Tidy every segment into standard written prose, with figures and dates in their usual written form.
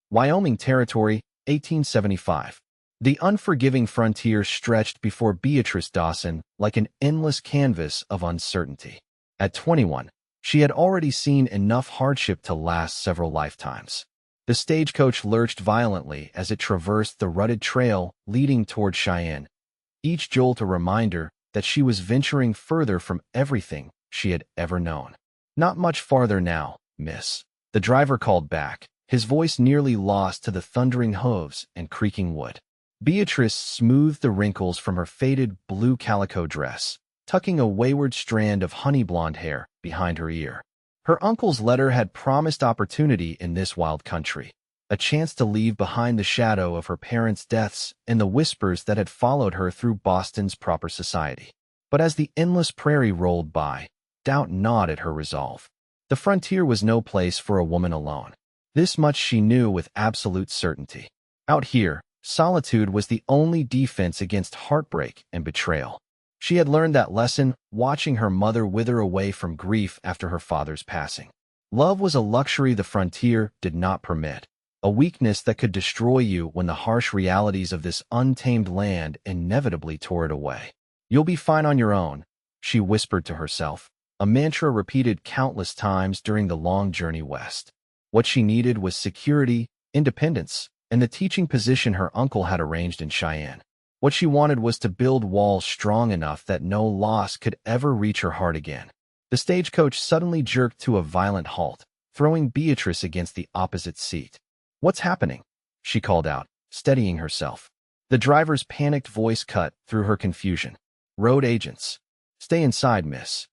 Wyoming Territory, 1875. The unforgiving frontier stretched before Beatrice Dawson like an endless canvas of uncertainty. At 21, she had already seen enough hardship to last several lifetimes. The stagecoach lurched violently as it traversed the rutted trail leading toward Cheyenne, each jolt a reminder that she was venturing further from everything she had ever known. "Not much farther now, miss," the driver called back, his voice nearly lost to the thundering hooves and creaking wood. Beatrice smoothed the wrinkles from her faded blue calico dress, tucking a wayward strand of honey-blonde hair behind her ear. Her uncle's letter had promised opportunity in this wild country, a chance to leave behind the shadow of her parents' deaths and the whispers that had followed her through Boston's proper society. But as the endless prairie rolled by, doubt gnawed at her resolve. The frontier was no place for a woman alone. This much she knew with absolute certainty. Out here, solitude was the only defense against heartbreak and betrayal. She had learned that lesson watching her mother wither away from grief after her father's passing. Love was a luxury the frontier did not permit, a weakness that could destroy you when the harsh realities of this untamed land inevitably tore it away. "You'll be fine on your own," she whispered to herself, a mantra repeated countless times during the long journey west. What she needed was security, independence, and the teaching position her uncle had arranged in Cheyenne. What she wanted was to build walls strong enough that no loss could ever reach her heart again. The stagecoach suddenly jerked to a violent halt, throwing Beatrice against the opposite seat. "What's happening?" she called out, steadying herself. The driver's panicked voice cut through her confusion. "Road agents. Stay inside, miss."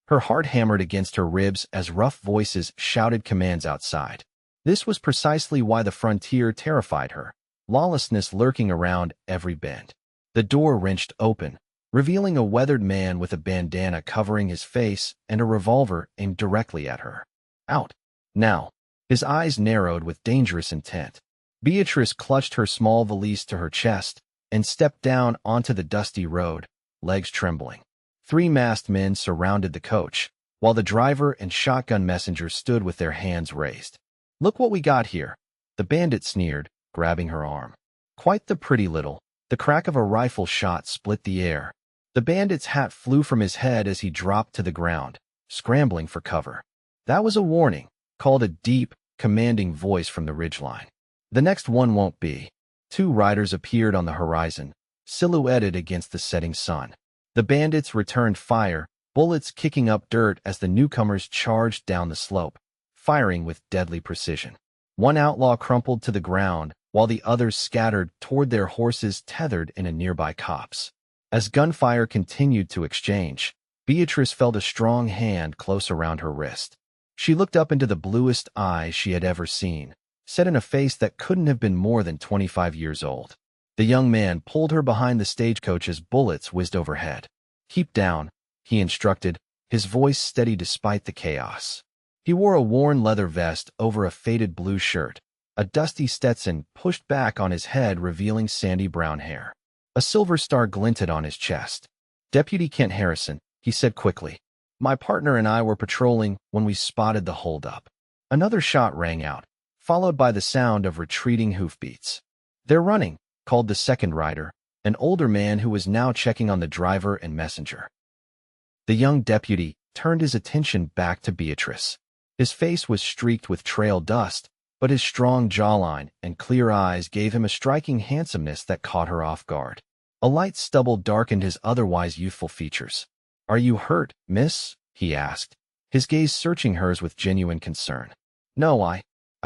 Her heart hammered against her ribs as rough voices shouted commands outside. This was precisely why the frontier terrified her, lawlessness lurking around every bend. The door wrenched open, revealing a weathered man with a bandana covering his face and a revolver aimed directly at her. "Out. Now." His eyes narrowed with dangerous intent. Beatrice clutched her small valise to her chest and stepped down onto the dusty road, legs trembling. 3 masked men surrounded the coach, while the driver and shotgun messenger stood with their hands raised. "Look what we got here," the bandit sneered, grabbing her arm. Quite the pretty little. The crack of a rifle shot split the air. The bandit's hat flew from his head as he dropped to the ground, scrambling for cover. "That was a warning," called a deep, commanding voice from the ridgeline. "The next one won't be." 2 riders appeared on the horizon, silhouetted against the setting sun. The bandits returned fire, bullets kicking up dirt as the newcomers charged down the slope, firing with deadly precision. One outlaw crumpled to the ground, while the others scattered toward their horses tethered in a nearby copse. As gunfire continued to exchange, Beatrice felt a strong hand close around her wrist. She looked up into the bluest eyes she had ever seen, set in a face that couldn't have been more than 25 years old. The young man pulled her behind the stagecoach as bullets whizzed overhead. "Keep down," he instructed, his voice steady despite the chaos. He wore a worn leather vest over a faded blue shirt, a dusty Stetson pushed back on his head revealing sandy brown hair. A silver star glinted on his chest. "Deputy Kent Harrison," he said quickly. "My partner and I were patrolling when we spotted the holdup." Another shot rang out, followed by the sound of retreating hoofbeats. "They're running," called the second rider, an older man who was now checking on the driver and messenger. The young deputy turned his attention back to Beatrice. His face was streaked with trail dust, but his strong jawline and clear eyes gave him a striking handsomeness that caught her off guard. A light stubble darkened his otherwise youthful features. "Are you hurt, miss?" he asked, his gaze searching hers with genuine concern. "No, I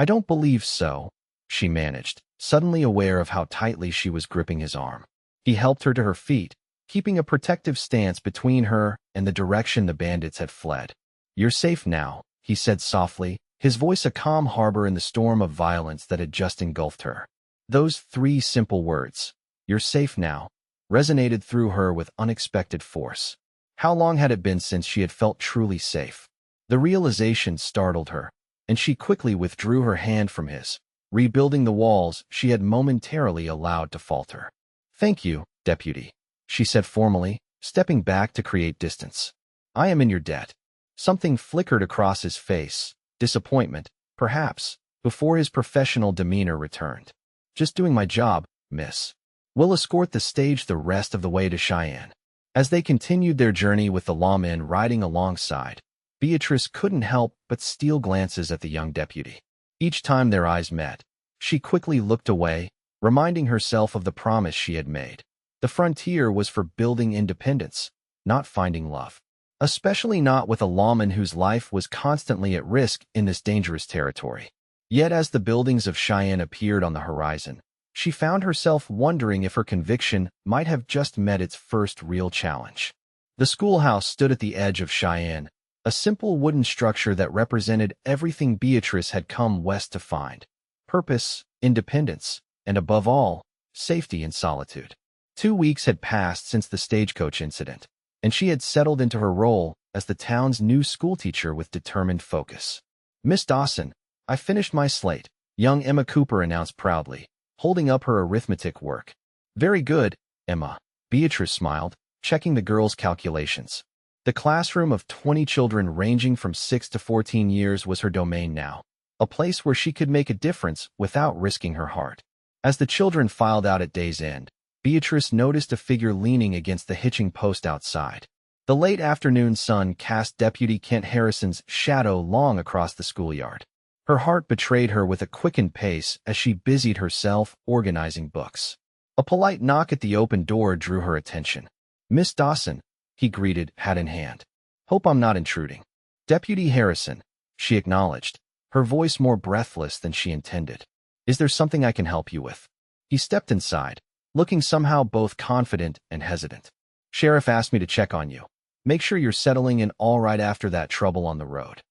don't believe so," she managed, suddenly aware of how tightly she was gripping his arm. He helped her to her feet, keeping a protective stance between her and the direction the bandits had fled. "You're safe now," he said softly, his voice a calm harbor in the storm of violence that had just engulfed her. Those 3 simple words, "You're safe now," resonated through her with unexpected force. How long had it been since she had felt truly safe? The realization startled her, and she quickly withdrew her hand from his, rebuilding the walls she had momentarily allowed to falter. "Thank you, deputy," she said formally, stepping back to create distance. "I am in your debt." Something flickered across his face, disappointment, perhaps, before his professional demeanor returned. "Just doing my job, miss. We'll escort the stage the rest of the way to Cheyenne." As they continued their journey with the lawman riding alongside, Beatrice couldn't help but steal glances at the young deputy. Each time their eyes met, she quickly looked away, reminding herself of the promise she had made. The frontier was for building independence, not finding love. Especially not with a lawman whose life was constantly at risk in this dangerous territory. Yet as the buildings of Cheyenne appeared on the horizon, she found herself wondering if her conviction might have just met its first real challenge. The schoolhouse stood at the edge of Cheyenne, a simple wooden structure that represented everything Beatrice had come west to find: purpose, independence, and above all, safety and solitude. 2 weeks had passed since the stagecoach incident, and she had settled into her role as the town's new schoolteacher with determined focus. "Miss Dawson, I finished my slate," young Emma Cooper announced proudly, holding up her arithmetic work. "Very good, Emma," Beatrice smiled, checking the girl's calculations. The classroom of 20 children ranging from 6 to 14 years was her domain now, a place where she could make a difference without risking her heart. As the children filed out at day's end, Beatrice noticed a figure leaning against the hitching post outside. The late afternoon sun cast Deputy Kent Harrison's shadow long across the schoolyard. Her heart betrayed her with a quickened pace as she busied herself organizing books. A polite knock at the open door drew her attention. "Miss Dawson," he greeted, hat in hand. "Hope I'm not intruding." "Deputy Harrison," she acknowledged, her voice more breathless than she intended. "Is there something I can help you with?" He stepped inside, looking somehow both confident and hesitant. "Sheriff asked me to check on you. Make sure you're settling in all right after that trouble on the road."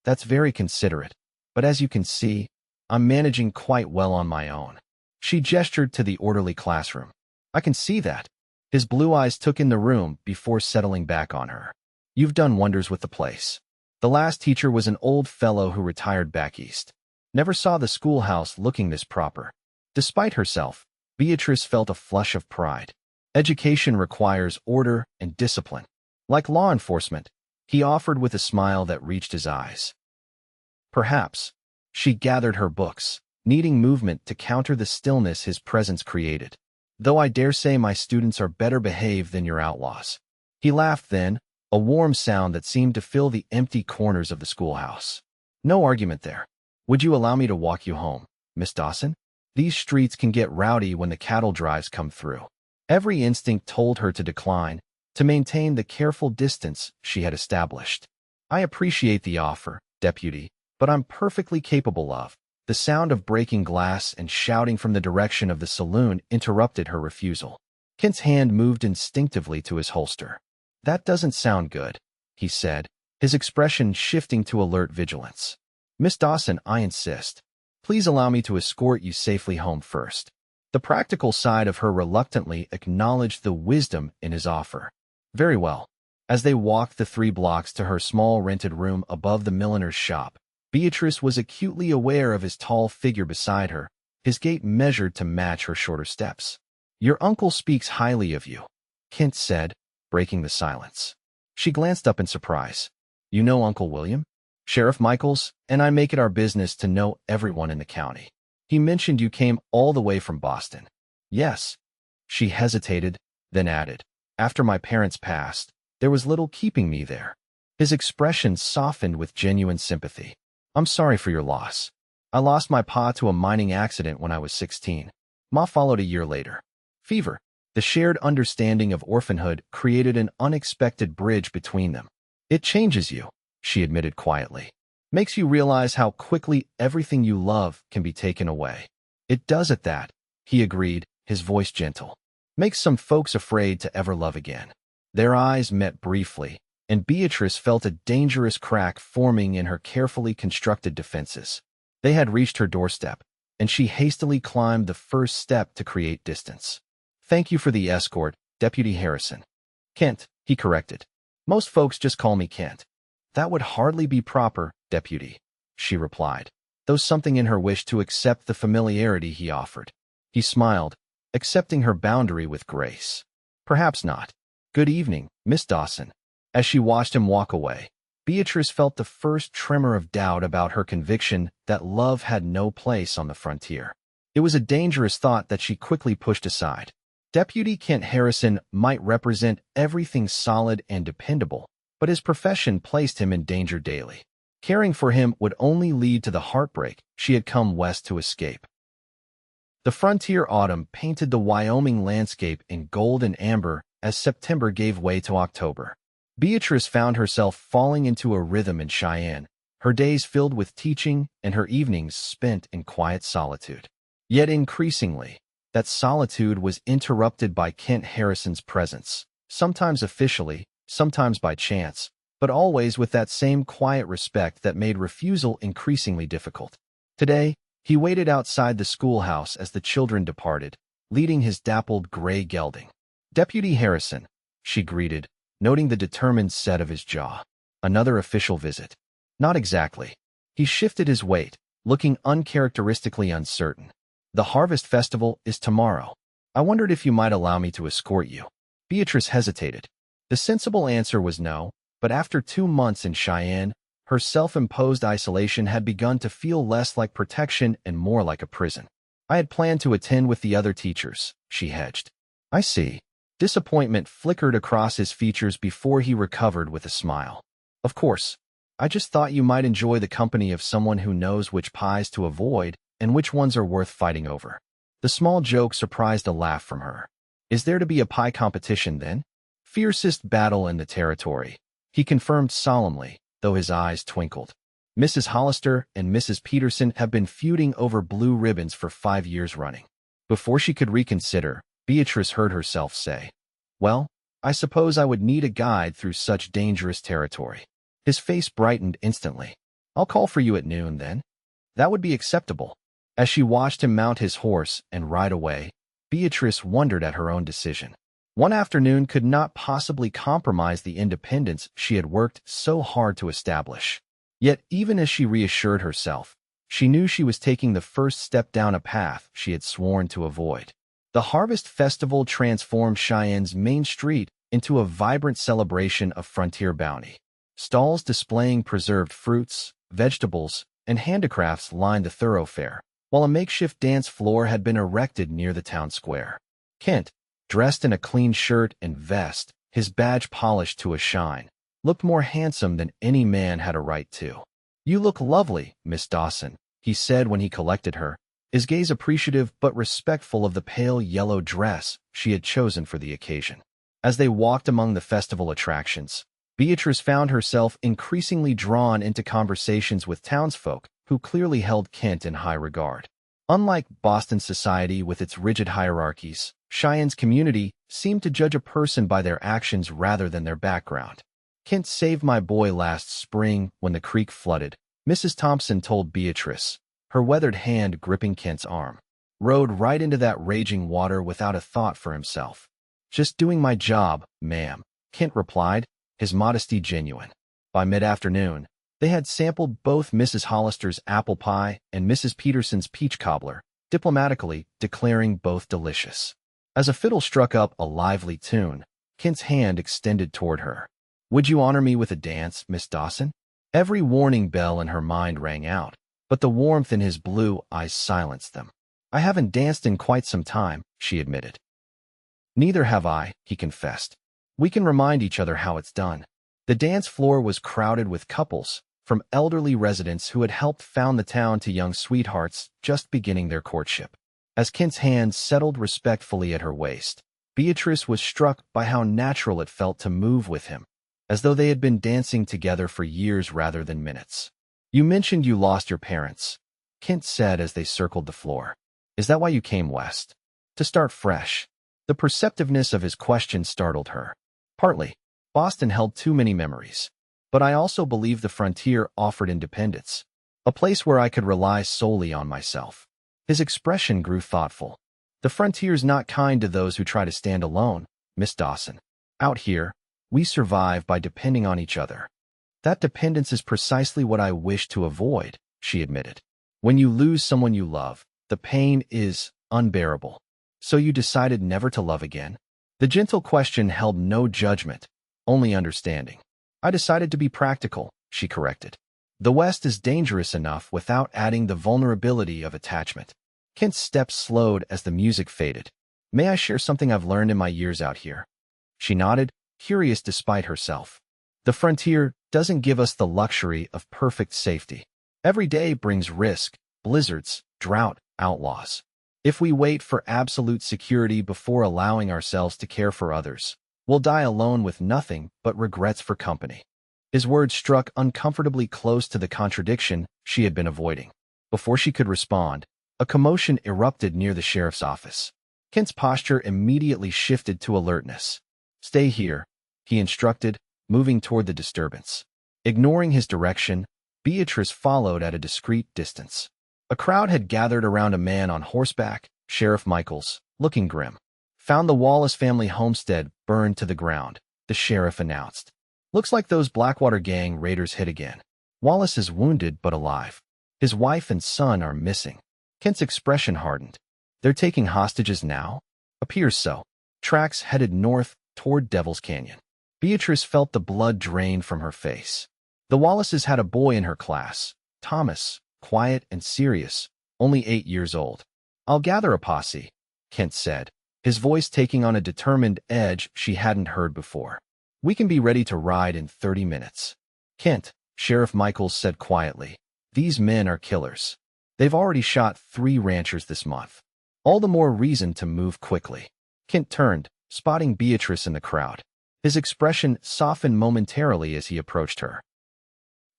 "That's very considerate, but as you can see, I'm managing quite well on my own." She gestured to the orderly classroom. "I can see that." His blue eyes took in the room before settling back on her. "You've done wonders with the place." The last teacher was an old fellow who retired back east. Never saw the schoolhouse looking this proper. Despite herself, Beatrice felt a flush of pride. Education requires order and discipline. Like law enforcement, he offered with a smile that reached his eyes. "Perhaps." She gathered her books, needing movement to counter the stillness his presence created. "Though I dare say my students are better behaved than your outlaws." He laughed then, a warm sound that seemed to fill the empty corners of the schoolhouse. "No argument there. Would you allow me to walk you home, Miss Dawson? These streets can get rowdy when the cattle drives come through." Every instinct told her to decline, to maintain the careful distance she had established. "I appreciate the offer, Deputy, but I'm perfectly capable of." The sound of breaking glass and shouting from the direction of the saloon interrupted her refusal. Kent's hand moved instinctively to his holster. "That doesn't sound good," he said, his expression shifting to alert vigilance. "Miss Dawson, I insist. Please allow me to escort you safely home first." The practical side of her reluctantly acknowledged the wisdom in his offer. "Very well." As they walked the 3 blocks to her small rented room above the milliner's shop, Beatrice was acutely aware of his tall figure beside her, his gait measured to match her shorter steps. "Your uncle speaks highly of you," Kent said, breaking the silence. She glanced up in surprise. "You know Uncle William? Sheriff Michaels and I make it our business to know everyone in the county. He mentioned you came all the way from Boston." "Yes." She hesitated, then added, "After my parents passed, there was little keeping me there." His expression softened with genuine sympathy. "I'm sorry for your loss. I lost my pa to a mining accident when I was 16. Ma followed a year later. Fever." The shared understanding of orphanhood created an unexpected bridge between them. "It changes you," she admitted quietly. "Makes you realize how quickly everything you love can be taken away." "It does at that," he agreed, his voice gentle. "Makes some folks afraid to ever love again." Their eyes met briefly, and Beatrice felt a dangerous crack forming in her carefully constructed defenses. They had reached her doorstep, and she hastily climbed the first step to create distance. "Thank you for the escort, Deputy Harrison." "Kent," he corrected. "Most folks just call me Kent." "That would hardly be proper, Deputy," she replied, though something in her wished to accept the familiarity he offered. He smiled, accepting her boundary with grace. "Perhaps not. Good evening, Miss Dawson." As she watched him walk away, Beatrice felt the first tremor of doubt about her conviction that love had no place on the frontier. It was a dangerous thought that she quickly pushed aside. Deputy Kent Harrison might represent everything solid and dependable, but his profession placed him in danger daily. Caring for him would only lead to the heartbreak she had come west to escape. The frontier autumn painted the Wyoming landscape in gold and amber as September gave way to October. Beatrice found herself falling into a rhythm in Cheyenne, her days filled with teaching and her evenings spent in quiet solitude. Yet increasingly, that solitude was interrupted by Kent Harrison's presence, sometimes officially, sometimes by chance, but always with that same quiet respect that made refusal increasingly difficult. Today, he waited outside the schoolhouse as the children departed, leading his dappled gray gelding. "Deputy Harrison," she greeted, noting the determined set of his jaw. "Another official visit." "Not exactly." He shifted his weight, looking uncharacteristically uncertain. "The harvest festival is tomorrow. I wondered if you might allow me to escort you." Beatrice hesitated. The sensible answer was no, but after 2 months in Cheyenne, her self-imposed isolation had begun to feel less like protection and more like a prison. "I had planned to attend with the other teachers," she hedged. "I see." Disappointment flickered across his features before he recovered with a smile. "Of course. I just thought you might enjoy the company of someone who knows which pies to avoid and which ones are worth fighting over." The small joke surprised a laugh from her. "Is there to be a pie competition then?" "Fiercest battle in the territory," he confirmed solemnly, though his eyes twinkled. "Mrs. Hollister and Mrs. Peterson have been feuding over blue ribbons for 5 years running." Before she could reconsider, Beatrice heard herself say, "Well, I suppose I would need a guide through such dangerous territory." His face brightened instantly. "I'll call for you at noon, then." "That would be acceptable." As she watched him mount his horse and ride away, Beatrice wondered at her own decision. One afternoon could not possibly compromise the independence she had worked so hard to establish. Yet even as she reassured herself, she knew she was taking the first step down a path she had sworn to avoid. The Harvest Festival transformed Cheyenne's main street into a vibrant celebration of frontier bounty. Stalls displaying preserved fruits, vegetables, and handicrafts lined the thoroughfare, while a makeshift dance floor had been erected near the town square. Kent, dressed in a clean shirt and vest, his badge polished to a shine, looked more handsome than any man had a right to. "You look lovely, Miss Dawson," he said when he collected her, his gaze appreciative but respectful of the pale yellow dress she had chosen for the occasion. As they walked among the festival attractions, Beatrice found herself increasingly drawn into conversations with townsfolk who clearly held Kent in high regard. Unlike Boston society with its rigid hierarchies, Cheyenne's community seemed to judge a person by their actions rather than their background. "Kent saved my boy last spring when the creek flooded," Mrs. Thompson told Beatrice, her weathered hand gripping Kent's arm. "Rode right into that raging water without a thought for himself." "Just doing my job, ma'am," Kent replied, his modesty genuine. By mid-afternoon, they had sampled both Mrs. Hollister's apple pie and Mrs. Peterson's peach cobbler, diplomatically declaring both delicious. As a fiddle struck up a lively tune, Kent's hand extended toward her. "Would you honor me with a dance, Miss Dawson?" Every warning bell in her mind rang out, but the warmth in his blue eyes silenced them. "I haven't danced in quite some time," she admitted. "Neither have I," he confessed. "We can remind each other how it's done." The dance floor was crowded with couples, from elderly residents who had helped found the town to young sweethearts just beginning their courtship. As Kent's hand settled respectfully at her waist, Beatrice was struck by how natural it felt to move with him, as though they had been dancing together for years rather than minutes. "You mentioned you lost your parents," Kent said as they circled the floor. "Is that why you came west? To start fresh?" The perceptiveness of his question startled her. "Partly. Boston held too many memories. But I also believe the frontier offered independence, a place where I could rely solely on myself." His expression grew thoughtful. "The frontier's not kind to those who try to stand alone, Miss Dawson. Out here, we survive by depending on each other." "That dependence is precisely what I wish to avoid," she admitted. "When you lose someone you love, the pain is unbearable. So you decided never to love again?" The gentle question held no judgment, only understanding. "I decided to be practical," she corrected. The West is dangerous enough without adding the vulnerability of attachment. Kent's steps slowed as the music faded. May I share something I've learned in my years out here? She nodded, curious despite herself. The frontier doesn't give us the luxury of perfect safety. Every day brings risk, blizzards, drought, outlaws. If we wait for absolute security before allowing ourselves to care for others, we'll die alone with nothing but regrets for company. His words struck uncomfortably close to the contradiction she had been avoiding. Before she could respond, a commotion erupted near the sheriff's office. Kent's posture immediately shifted to alertness. "Stay here," he instructed, moving toward the disturbance. Ignoring his direction, Beatrice followed at a discreet distance. A crowd had gathered around a man on horseback, Sheriff Michaels, looking grim. "Found the Wallace family homestead burned to the ground," the sheriff announced. "Looks like those Blackwater gang raiders hit again. Wallace is wounded but alive. His wife and son are missing." Kent's expression hardened. "They're taking hostages now?" "Appears so." Tracks headed north toward Devil's Canyon. Beatrice felt the blood drain from her face. The Wallaces had a boy in her class, Thomas, quiet and serious, only 8 years old. "I'll gather a posse," Kent said, his voice taking on a determined edge she hadn't heard before. "We can be ready to ride in 30 minutes. "Kent," Sheriff Michaels said quietly, "these men are killers. They've already shot 3 ranchers this month. All the more reason to move quickly." Kent turned, spotting Beatrice in the crowd. His expression softened momentarily as he approached her.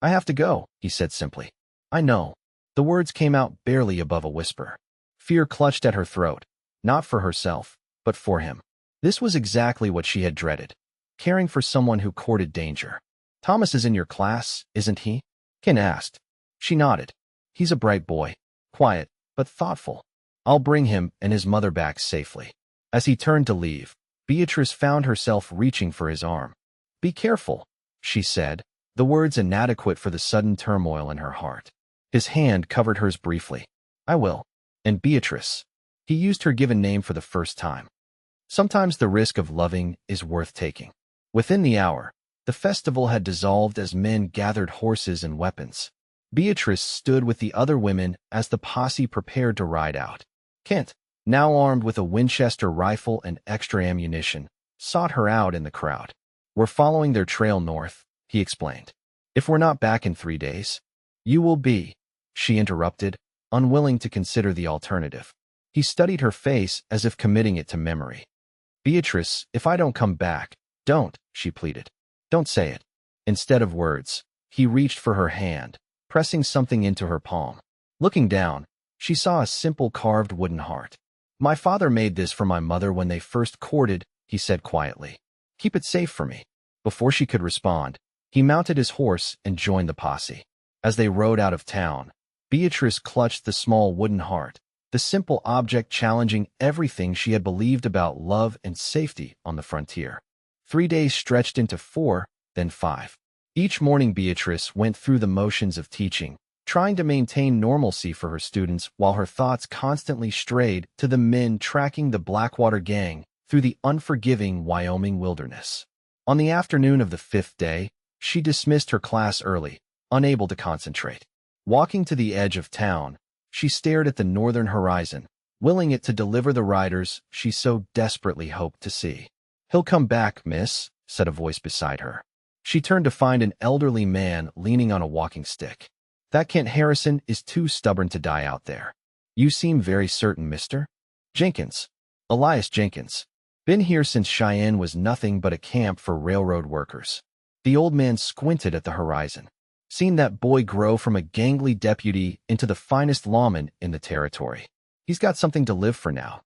"I have to go," he said simply. "I know." The words came out barely above a whisper. Fear clutched at her throat, not for herself, but for him. This was exactly what she had dreaded, caring for someone who courted danger. "Thomas is in your class, isn't he?" Ken asked. She nodded. "He's a bright boy, quiet, but thoughtful. I'll bring him and his mother back safely." As he turned to leave, Beatrice found herself reaching for his arm. "Be careful," she said, the words inadequate for the sudden turmoil in her heart. His hand covered hers briefly. "I will." And Beatrice. He used her given name for the first time. Sometimes the risk of loving is worth taking. Within the hour, the festival had dissolved as men gathered horses and weapons. Beatrice stood with the other women as the posse prepared to ride out. Kent, now armed with a Winchester rifle and extra ammunition, sought her out in the crowd. "We're following their trail north," he explained. "If we're not back in 3 days, you will be," she interrupted, unwilling to consider the alternative. He studied her face as if committing it to memory. "Beatrice, if I don't come back, don't," she pleaded. "Don't say it." Instead of words, he reached for her hand, pressing something into her palm. Looking down, she saw a simple carved wooden heart. "My father made this for my mother when they first courted," he said quietly. "Keep it safe for me." Before she could respond, he mounted his horse and joined the posse. As they rode out of town, Beatrice clutched the small wooden heart, the simple object challenging everything she had believed about love and safety on the frontier. 3 days stretched into 4, then 5. Each morning Beatrice went through the motions of teaching, trying to maintain normalcy for her students while her thoughts constantly strayed to the men tracking the Blackwater gang through the unforgiving Wyoming wilderness. On the afternoon of the 5th day, she dismissed her class early, unable to concentrate. Walking to the edge of town, she stared at the northern horizon, willing it to deliver the riders she so desperately hoped to see. "He'll come back, miss," said a voice beside her. She turned to find an elderly man leaning on a walking stick. "That Kent Harrison is too stubborn to die out there." "You seem very certain, mister." "Jenkins. Elias Jenkins. Been here since Cheyenne was nothing but a camp for railroad workers." The old man squinted at the horizon. "Seen that boy grow from a gangly deputy into the finest lawman in the territory. He's got something to live for now."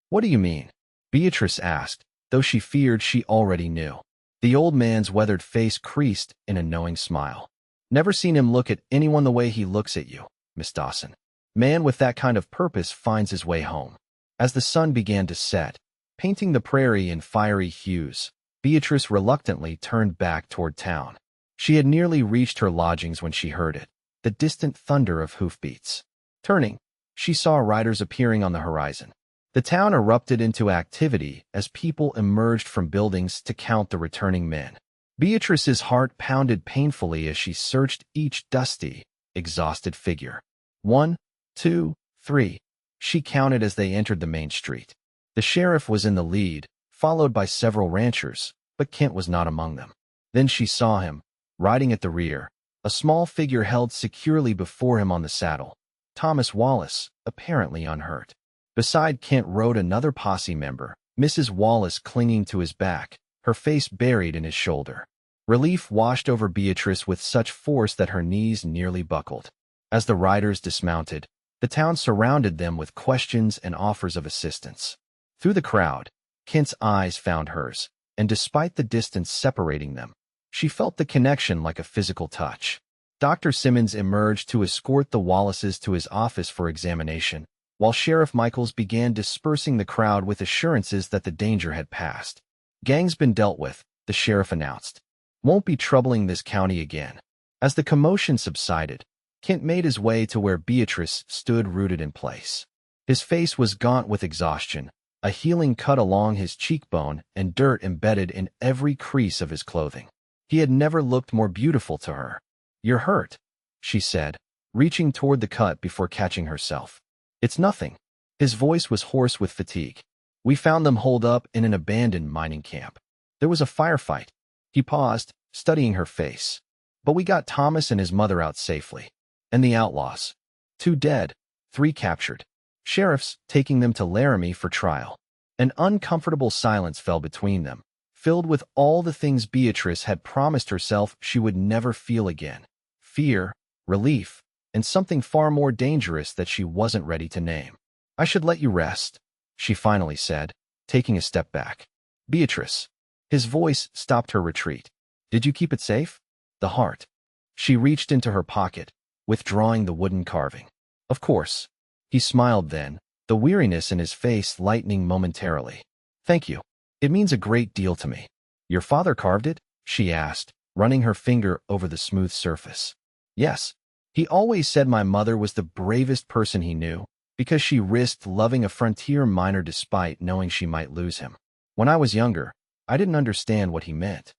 "What do you mean?" Beatrice asked, though she feared she already knew. The old man's weathered face creased in a knowing smile. "Never seen him look at anyone the way he looks at you, Miss Dawson. Man with that kind of purpose finds his way home." As the sun began to set, painting the prairie in fiery hues, Beatrice reluctantly turned back toward town. She had nearly reached her lodgings when she heard it, the distant thunder of hoofbeats. Turning, she saw riders appearing on the horizon. The town erupted into activity as people emerged from buildings to count the returning men. Beatrice's heart pounded painfully as she searched each dusty, exhausted figure. 1, 2, 3. She counted as they entered the main street. The sheriff was in the lead, followed by several ranchers, but Kent was not among them. Then she saw him, riding at the rear, a small figure held securely before him on the saddle. Thomas Wallace, apparently unhurt. Beside Kent rode another posse member, Mrs. Wallace clinging to his back, her face buried in his shoulder. Relief washed over Beatrice with such force that her knees nearly buckled. As the riders dismounted, the town surrounded them with questions and offers of assistance. Through the crowd, Kent's eyes found hers, and despite the distance separating them, she felt the connection like a physical touch. Dr. Simmons emerged to escort the Wallaces to his office for examination, while Sheriff Michaels began dispersing the crowd with assurances that the danger had passed. "Gang's been dealt with," the sheriff announced. "Won't be troubling this county again." As the commotion subsided, Kent made his way to where Beatrice stood rooted in place. His face was gaunt with exhaustion, a healing cut along his cheekbone and dirt embedded in every crease of his clothing. He had never looked more beautiful to her. "You're hurt," she said, reaching toward the cut before catching herself. "It's nothing." His voice was hoarse with fatigue. "We found them holed up in an abandoned mining camp. There was a firefight." He paused, studying her face. "But we got Thomas and his mother out safely. And the outlaws. 2 dead, 3 captured. Sheriffs taking them to Laramie for trial." An uncomfortable silence fell between them, filled with all the things Beatrice had promised herself she would never feel again. Fear, relief, and something far more dangerous that she wasn't ready to name. "I should let you rest," she finally said, taking a step back. "Beatrice." His voice stopped her retreat. "Did you keep it safe?" "The heart." She reached into her pocket, withdrawing the wooden carving. "Of course." He smiled then, the weariness in his face lightening momentarily. "Thank you. It means a great deal to me." "Your father carved it?" she asked, running her finger over the smooth surface. "Yes. He always said my mother was the bravest person he knew, because she risked loving a frontier miner despite knowing she might lose him. When I was younger, I didn't understand what he meant."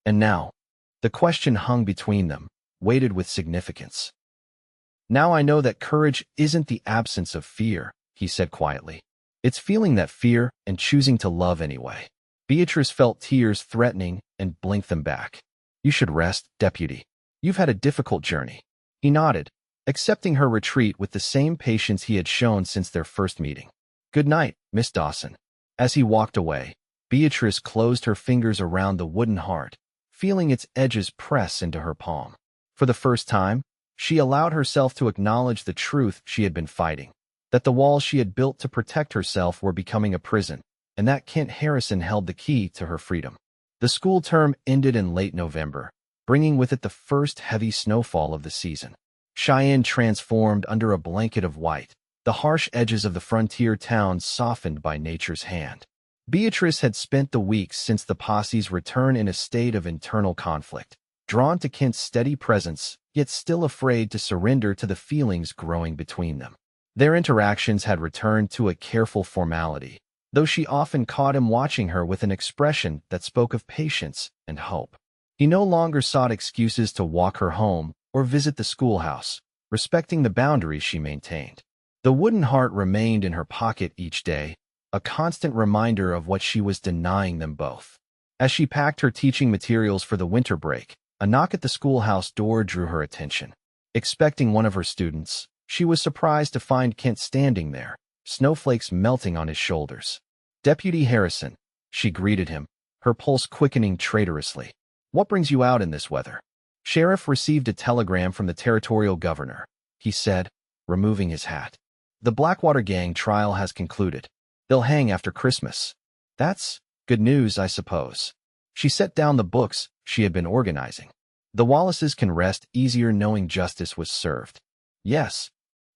And now, the question hung between them, weighted with significance. "Now I know that courage isn't the absence of fear," he said quietly. "It's feeling that fear and choosing to love anyway." Beatrice felt tears threatening and blinked them back. "You should rest, Deputy. You've had a difficult journey." He nodded, accepting her retreat with the same patience he had shown since their first meeting. "Good night, Miss Dawson." As he walked away, Beatrice closed her fingers around the wooden heart, feeling its edges press into her palm. For the first time, she allowed herself to acknowledge the truth she had been fighting, that the walls she had built to protect herself were becoming a prison, and that Kent Harrison held the key to her freedom. The school term ended in late November, bringing with it the first heavy snowfall of the season. Cheyenne transformed under a blanket of white, the harsh edges of the frontier town softened by nature's hand. Beatrice had spent the weeks since the posse's return in a state of internal conflict, drawn to Kent's steady presence, yet still afraid to surrender to the feelings growing between them. Their interactions had returned to a careful formality, though she often caught him watching her with an expression that spoke of patience and hope. He no longer sought excuses to walk her home or visit the schoolhouse, respecting the boundaries she maintained. The wooden heart remained in her pocket each day, a constant reminder of what she was denying them both. As she packed her teaching materials for the winter break, a knock at the schoolhouse door drew her attention. Expecting one of her students, she was surprised to find Kent standing there, snowflakes melting on his shoulders. "Deputy Harrison," she greeted him, her pulse quickening traitorously. "What brings you out in this weather?" "Sheriff received a telegram from the territorial governor," he said, removing his hat. "The Blackwater gang trial has concluded. They'll hang after Christmas." "That's good news, I suppose." She set down the books she had been organizing. "The Wallaces can rest easier knowing justice was served." "Yes."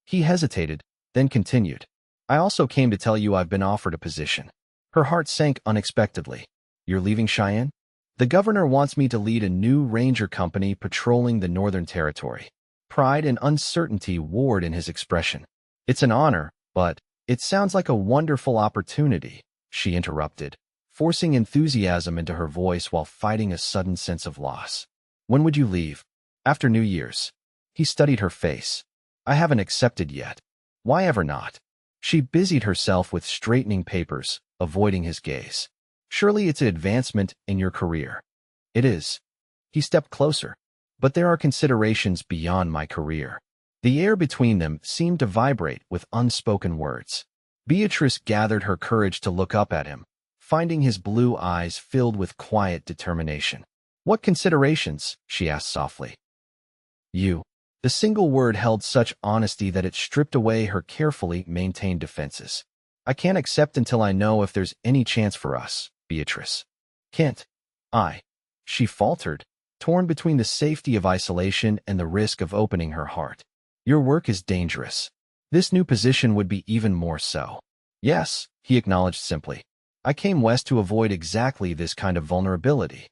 He hesitated, then continued. "I also came to tell you I've been offered a position." Her heart sank unexpectedly. "You're leaving Cheyenne?" "The governor wants me to lead a new ranger company patrolling the Northern Territory." Pride and uncertainty warred in his expression. "It's an honor, but it sounds like a wonderful opportunity," she interrupted, forcing enthusiasm into her voice while fighting a sudden sense of loss. When would you leave? After New Year's. He studied her face. I haven't accepted yet. Why ever not? She busied herself with straightening papers, avoiding his gaze. Surely it's an advancement in your career. It is. He stepped closer. But there are considerations beyond my career. The air between them seemed to vibrate with unspoken words. Beatrice gathered her courage to look up at him, finding his blue eyes filled with quiet determination. What considerations? She asked softly. You. The single word held such honesty that it stripped away her carefully maintained defenses. I can't accept until I know if there's any chance for us, Beatrice. Can't. She faltered, torn between the safety of isolation and the risk of opening her heart. Your work is dangerous. This new position would be even more so. Yes, he acknowledged simply. I came west to avoid exactly this kind of vulnerability.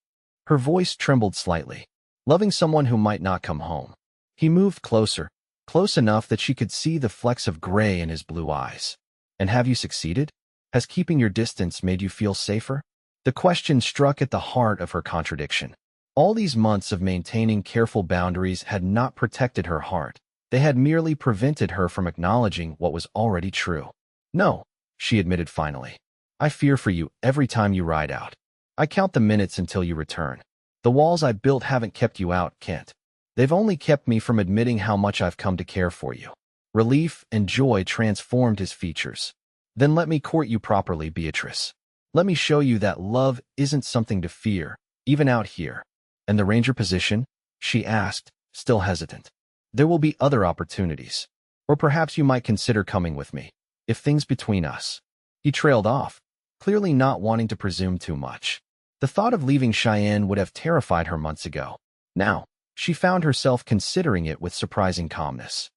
Her voice trembled slightly. Loving someone who might not come home. He moved closer, close enough that she could see the flecks of gray in his blue eyes. And have you succeeded? Has keeping your distance made you feel safer? The question struck at the heart of her contradiction. All these months of maintaining careful boundaries had not protected her heart. They had merely prevented her from acknowledging what was already true. No, she admitted finally. I fear for you every time you ride out. I count the minutes until you return. The walls I built haven't kept you out, Kent. They've only kept me from admitting how much I've come to care for you. Relief and joy transformed his features. Then let me court you properly, Beatrice. Let me show you that love isn't something to fear, even out here. And the ranger position? She asked, still hesitant. There will be other opportunities. Or perhaps you might consider coming with me, if things between us. He trailed off, clearly not wanting to presume too much. The thought of leaving Cheyenne would have terrified her months ago. Now, she found herself considering it with surprising calmness.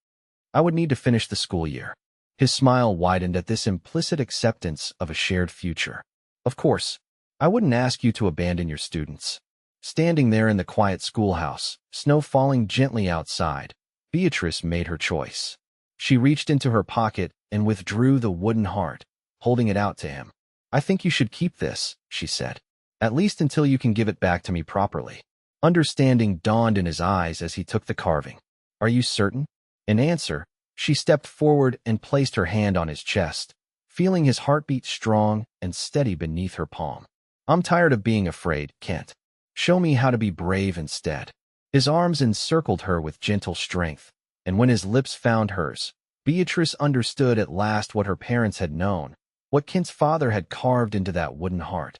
I would need to finish the school year. His smile widened at this implicit acceptance of a shared future. Of course, I wouldn't ask you to abandon your students. Standing there in the quiet schoolhouse, snow falling gently outside, Beatrice made her choice. She reached into her pocket and withdrew the wooden heart, holding it out to him. I think you should keep this, she said. At least until you can give it back to me properly. Understanding dawned in his eyes as he took the carving. Are you certain? In answer, she stepped forward and placed her hand on his chest, feeling his heartbeat strong and steady beneath her palm. I'm tired of being afraid, Kent. Show me how to be brave instead. His arms encircled her with gentle strength, and when his lips found hers, Beatrice understood at last what her parents had known, what Kent's father had carved into that wooden heart.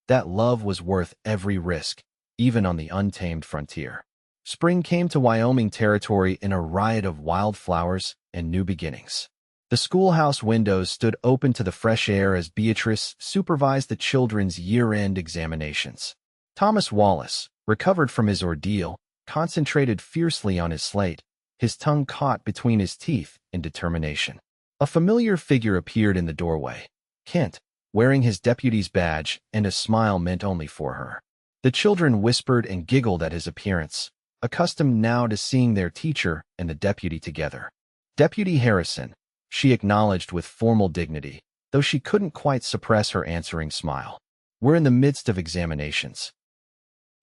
That love was worth every risk, even on the untamed frontier. Spring came to Wyoming Territory in a riot of wildflowers and new beginnings. The schoolhouse windows stood open to the fresh air as Beatrice supervised the children's year-end examinations. Thomas Wallace, recovered from his ordeal, concentrated fiercely on his slate, his tongue caught between his teeth in determination. A familiar figure appeared in the doorway. Kent, wearing his deputy's badge, and a smile meant only for her. The children whispered and giggled at his appearance, accustomed now to seeing their teacher and the deputy together. Deputy Harrison, she acknowledged with formal dignity, though she couldn't quite suppress her answering smile. We're in the midst of examinations.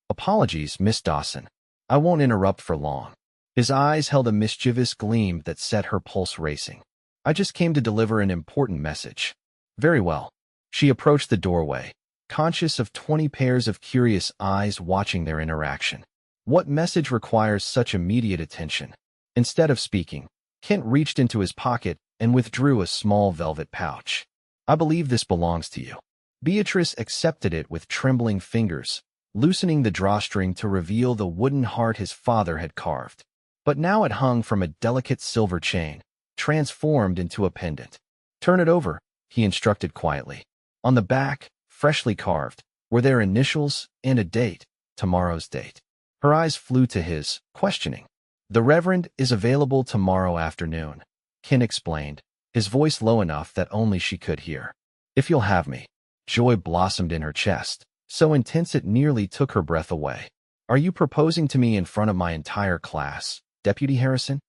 Apologies, Miss Dawson. I won't interrupt for long. His eyes held a mischievous gleam that set her pulse racing. I just came to deliver an important message. Very well. She approached the doorway, conscious of 20 pairs of curious eyes watching their interaction. What message requires such immediate attention? Instead of speaking, Kent reached into his pocket and withdrew a small velvet pouch. I believe this belongs to you. Beatrice accepted it with trembling fingers, loosening the drawstring to reveal the wooden heart his father had carved. But now it hung from a delicate silver chain, transformed into a pendant. Turn it over, he instructed quietly. On the back, freshly carved, were their initials and a date, tomorrow's date. Her eyes flew to his, questioning. The Reverend is available tomorrow afternoon, Kent explained, his voice low enough that only she could hear. If you'll have me. Joy blossomed in her chest, so intense it nearly took her breath away. Are you proposing to me in front of my entire class, Deputy Harrison?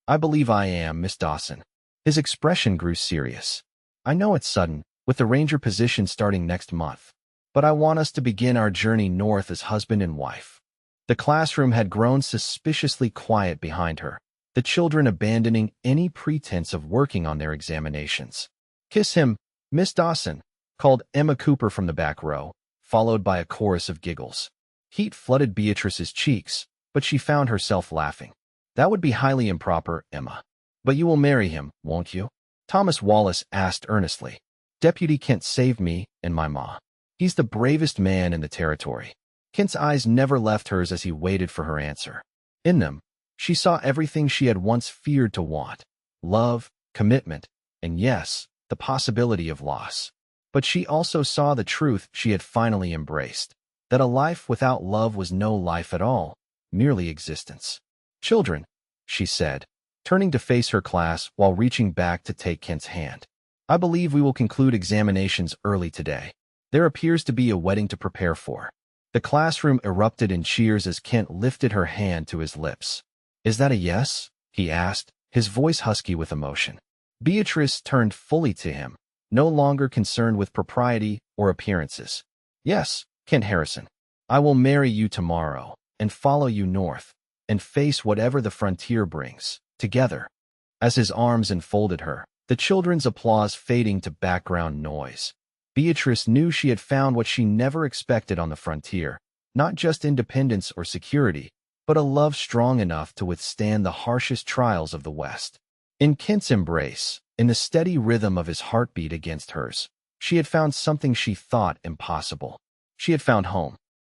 I believe I am, Miss Dawson. His expression grew serious. I know it's sudden, with the ranger position starting next month. but I want us to begin our journey north as husband and wife." The classroom had grown suspiciously quiet behind her, the children abandoning any pretense of working on their examinations. "Kiss him, Miss Dawson," called Emma Cooper from the back row, followed by a chorus of giggles. Heat flooded Beatrice's cheeks, but she found herself laughing. "That would be highly improper, Emma. But you will marry him, won't you?" Thomas Wallace asked earnestly. "Deputy Kent saved me and my ma. He's the bravest man in the territory." Kent's eyes never left hers as he waited for her answer. In them, she saw everything she had once feared to want: love, commitment, and yes, the possibility of loss. But she also saw the truth she had finally embraced, that a life without love was no life at all, merely existence. "Children," she said, turning to face her class while reaching back to take Kent's hand, "I believe we will conclude examinations early today. There appears to be a wedding to prepare for." The classroom erupted in cheers as Kent lifted her hand to his lips. "Is that a yes?" he asked, his voice husky with emotion. Beatrice turned fully to him, no longer concerned with propriety or appearances. "Yes, Kent Harrison. I will marry you tomorrow and follow you north and face whatever the frontier brings, together." As his arms enfolded her, the children's applause fading to background noise, Beatrice knew she had found what she never expected on the frontier, not just independence or security, but a love strong enough to withstand the harshest trials of the West. In Kent's embrace, in the steady rhythm of his heartbeat against hers, she had found something she thought impossible. She had found home.